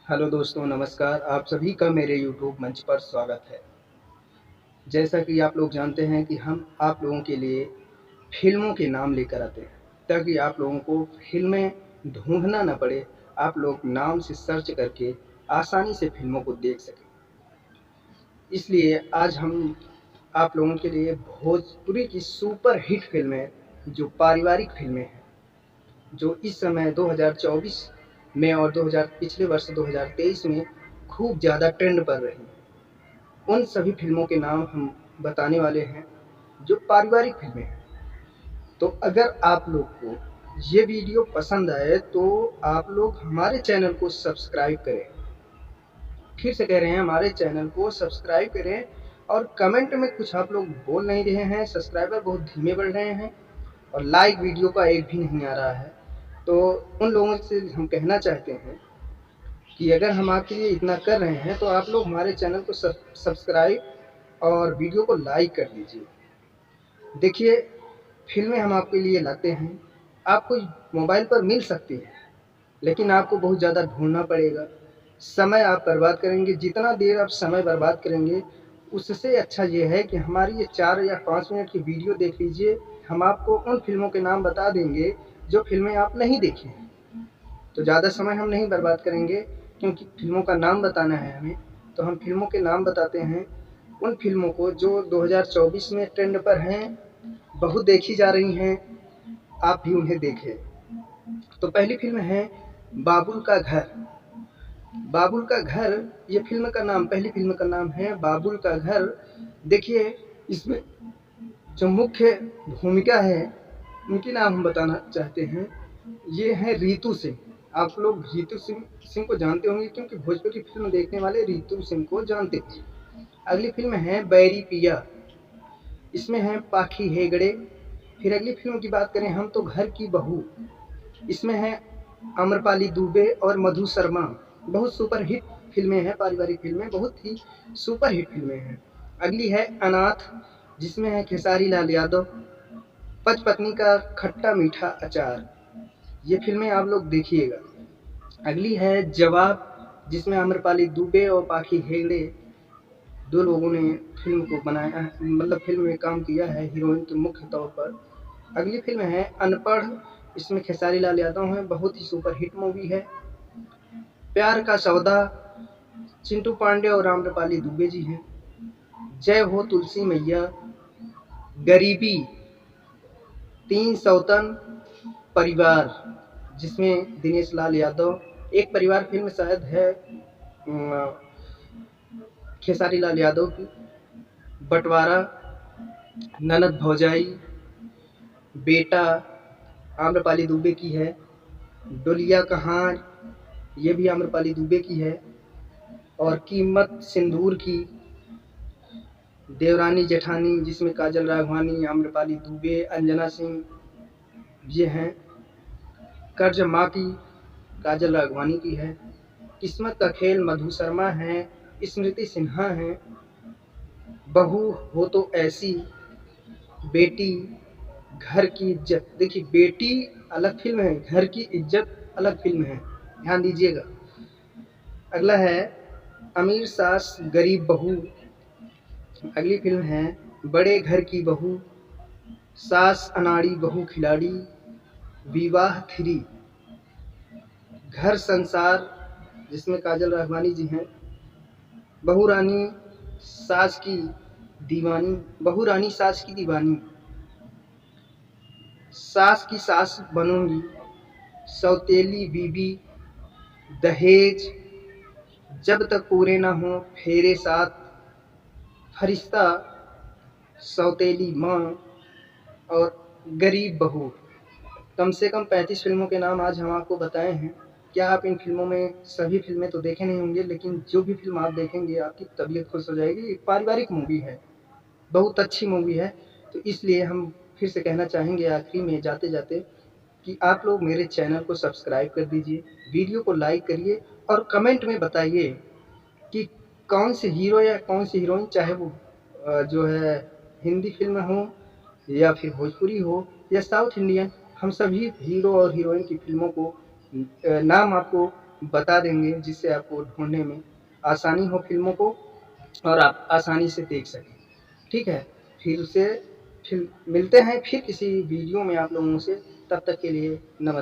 Hello दोस्तों, नमस्कार। आप सभी का मेरे यूट्यूब मंच पर स्वागत है। जैसा कि आप लोग जानते हैं कि हम आप लोगों के लिए फ़िल्मों के नाम लेकर आते हैं, ताकि आप लोगों को फ़िल्में ढूँढना ना पड़े। आप लोग नाम से सर्च करके आसानी से फ़िल्मों को देख सकें। इसलिए आज हम आप लोगों के लिए भोजपुरी की सुपर हिट फ़िल्में, जो पारिवारिक फ़िल्में हैं, जो इस समय 2024 में और पिछले वर्ष 2023 में खूब ज़्यादा ट्रेंड पर रही हैं, उन सभी फ़िल्मों के नाम हम बताने वाले हैं जो पारिवारिक फ़िल्में हैं। तो अगर आप लोग को ये वीडियो पसंद आए तो आप लोग हमारे चैनल को सब्सक्राइब करें। फिर से कह रहे हैं, हमारे चैनल को सब्सक्राइब करें। और कमेंट में कुछ आप लोग बोल नहीं रहे हैं, सब्सक्राइबर बहुत धीमे बढ़ रहे हैं और लाइक वीडियो का एक भी नहीं आ रहा है। तो उन लोगों से हम कहना चाहते हैं कि अगर हम आपके लिए इतना कर रहे हैं तो आप लोग हमारे चैनल को सब्सक्राइब और वीडियो को लाइक कर दीजिए। देखिए, फ़िल्में हम आपके लिए लाते हैं, आपको मोबाइल पर मिल सकती हैं, लेकिन आपको बहुत ज़्यादा ढूँढना पड़ेगा। समय आप बर्बाद करेंगे, जितना देर आप समय बर्बाद करेंगे, उससे अच्छा ये है कि हमारी ये 4 या 5 मिनट की वीडियो देख लीजिए। हम आपको उन फ़िल्मों के नाम बता देंगे जो फ़िल्में आप नहीं देखी हैं। तो ज़्यादा समय हम नहीं बर्बाद करेंगे, क्योंकि फ़िल्मों का नाम बताना है हमें। तो हम फ़िल्मों के नाम बताते हैं, उन फ़िल्मों को जो 2024 में ट्रेंड पर हैं, बहुत देखी जा रही हैं, आप भी उन्हें देखें। तो पहली फ़िल्म है बाबुल का घर। बाबुल का घर, ये फ़िल्म का नाम, पहली फ़िल्म का नाम है बाबुल का घर। देखिए, इसमें जो मुख्य भूमिका है, उनकी नाम हम बताना चाहते हैं। ये है रितु सिंह। आप लोग रितु सिंह को जानते होंगे, क्योंकि भोजपुरी फ़िल्म देखने वाले रितु सिंह को जानते हैं। अगली फ़िल्म है बैरी पिया। इसमें है पाखी हेगड़े। फिर अगली फ़िल्म की बात करें हम तो घर की बहू। इसमें है आम्रपाली दुबे और मधु शर्मा। बहुत सुपर हिट फ़िल्में हैं, पारिवारिक फ़िल्में बहुत ही सुपर हिट फ़िल्में हैं। अगली है अनाथ, जिसमें है खेसारी लाल यादव, पचपत्नी का खट्टा मीठा अचार। ये फ़िल्में आप लोग देखिएगा। अगली है जवाब, जिसमें आम्रपाली दुबे और पाखी हेगड़े 2 लोगों ने फ़िल्म को बनाया है, मतलब फ़िल्म में काम किया है हीरोइन के मुख्य तौर पर। अगली फ़िल्म है अनपढ़। इसमें खेसारी लाल यादव हैं, बहुत ही सुपर हिट मूवी है। प्यार का सौदा, चिंटू पांडे और आम्रपाली दुबे जी हैं। जय हो तुलसी मैया, गरीबी, तीन सौतन, परिवार, जिसमें दिनेश लाल यादव, एक परिवार फ़िल्म शायद है खेसारी लाल यादव की। बंटवारा, ननद भौजाई, बेटा, आम्रपाली दुबे की है। डोलिया कहाँ, ये भी आम्रपाली दुबे की है। और कीमत सिंदूर की, देवरानी जेठानी, जिसमें काजल राघवानी, आम्रपाली दुबे, अंजना सिंह ये हैं। कर्ज माँ की, काजल राघवानी की है। किस्मत का खेल, मधु शर्मा हैं, स्मृति सिन्हा हैं। बहू हो तो ऐसी, बेटी, घर की इज्जत। देखिए, बेटी अलग फ़िल्म है, घर की इज्जत अलग फ़िल्म है, ध्यान दीजिएगा। अगला है अमीर सास गरीब बहू। अगली फ़िल्म है बड़े घर की बहू, सास अनाड़ी बहू खिलाड़ी, विवाह 3, घर संसार, जिसमें काजल राघवानी जी हैं। बहू रानी सास की दीवानी, बहू रानी सास की दीवानी, सास की सास बनूंगी, सौतेली बीबी, दहेज, जब तक पूरे ना हो फेरे साथ, फरिश्ता, सौतेली माँ और गरीब बहू। कम से कम 35 फ़िल्मों के नाम आज हम आपको बताए हैं। क्या आप इन फ़िल्मों में सभी फ़िल्में तो देखे नहीं होंगे, लेकिन जो भी फ़िल्म आप देखेंगे आपकी तबीयत खुश हो जाएगी। एक पारिवारिक मूवी है, बहुत अच्छी मूवी है। तो इसलिए हम फिर से कहना चाहेंगे आखिरी में जाते-जाते कि आप लोग मेरे चैनल को सब्सक्राइब कर दीजिए, वीडियो को लाइक करिए और कमेंट में बताइए कि कौन से हीरो या कौन सी हीरोइन, चाहे वो जो है हिंदी फ़िल्म हो या फिर भोजपुरी हो या साउथ इंडियन, हम सभी हीरो और हीरोइन की फ़िल्मों को नाम आपको बता देंगे, जिससे आपको ढूँढने में आसानी हो फ़िल्मों को और आप आसानी से देख सकें। ठीक है? फिर मिलते हैं फिर किसी वीडियो में आप लोगों से, तब तक के लिए नमस्कार।